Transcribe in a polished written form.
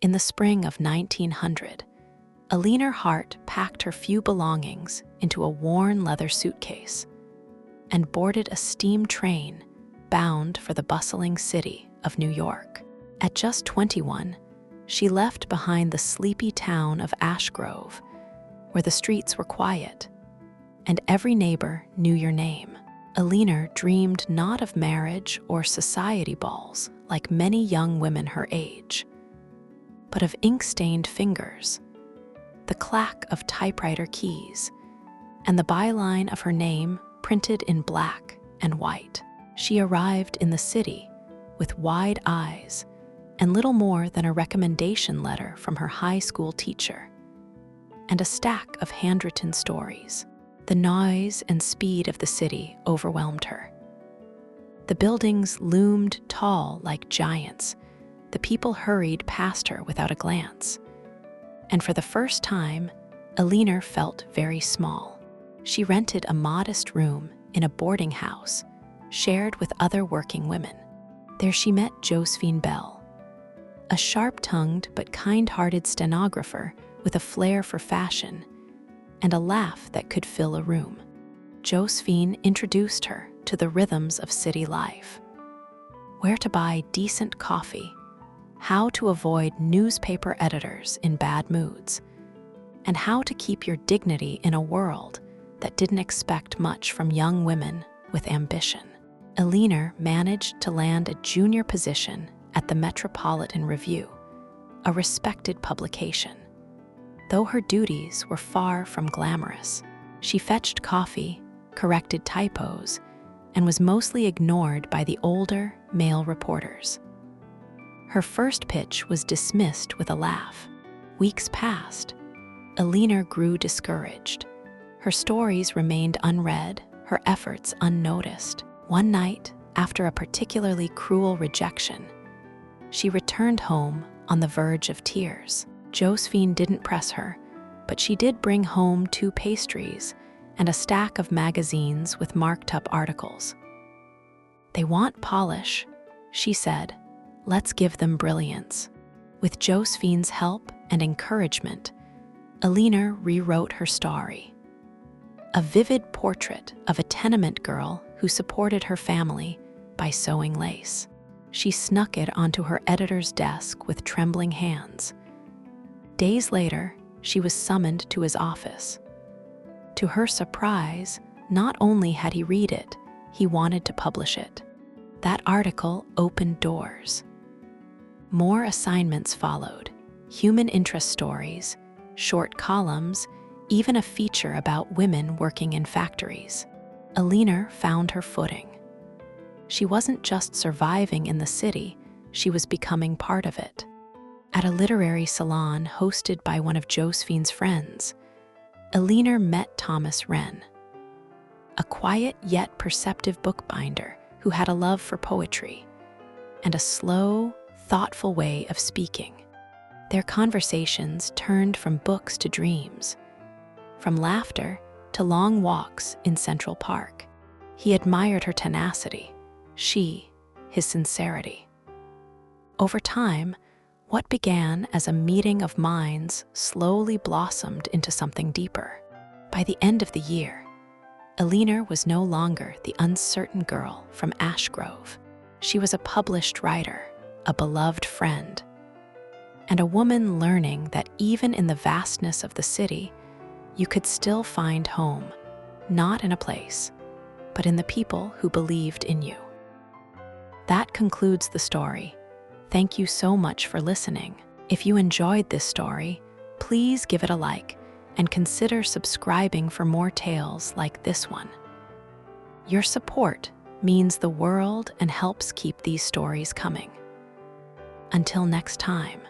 In the spring of 1900, Alina Hart packed her few belongings into a worn leather suitcase and boarded a steam train bound for the bustling city of New York. At just 21, she left behind the sleepy town of Ashgrove, where the streets were quiet and every neighbor knew your name. Alina dreamed not of marriage or society balls like many young women her age, but of ink-stained fingers, the clack of typewriter keys, and the byline of her name printed in black and white. She arrived in the city with wide eyes and little more than a recommendation letter from her high school teacher, and a stack of handwritten stories. The noise and speed of the city overwhelmed her. The buildings loomed tall like giants. The people hurried past her without a glance. And for the first time, Alina felt very small. She rented a modest room in a boarding house, shared with other working women. There she met Josephine Bell, a sharp-tongued but kind-hearted stenographer with a flair for fashion and a laugh that could fill a room. Josephine introduced her to the rhythms of city life: where to buy decent coffee, how to avoid newspaper editors in bad moods, and how to keep your dignity in a world that didn't expect much from young women with ambition. Alina managed to land a junior position at the Metropolitan Review, a respected publication. Though her duties were far from glamorous, she fetched coffee, corrected typos, and was mostly ignored by the older male reporters. Her first pitch was dismissed with a laugh. Weeks passed. Alina grew discouraged. Her stories remained unread, her efforts unnoticed. One night, after a particularly cruel rejection, she returned home on the verge of tears. Josephine didn't press her, but she did bring home 2 pastries and a stack of magazines with marked-up articles. "They want polish," she said. "Let's give them brilliance." With Josephine's help and encouragement, Alina rewrote her story. A vivid portrait of a tenement girl who supported her family by sewing lace. She snuck it onto her editor's desk with trembling hands. Days later, she was summoned to his office. To her surprise, not only had he read it, he wanted to publish it. That article opened doors. More assignments followed: human interest stories, short columns, even a feature about women working in factories. Alina found her footing. She wasn't just surviving in the city, she was becoming part of it. At a literary salon hosted by one of Josephine's friends, Alina met Thomas Wren, a quiet yet perceptive bookbinder who had a love for poetry and a slow, thoughtful way of speaking. Their conversations turned from books to dreams, from laughter to long walks in Central Park. He admired her tenacity, she, his sincerity. Over time, what began as a meeting of minds slowly blossomed into something deeper. By the end of the year, Alina was no longer the uncertain girl from Ashgrove. She was a published writer, a beloved friend, and a woman learning that even in the vastness of the city, you could still find home, not in a place, but in the people who believed in you. That concludes the story. Thank you so much for listening. If you enjoyed this story, please give it a like and consider subscribing for more tales like this one. Your support means the world and helps keep these stories coming. Until next time.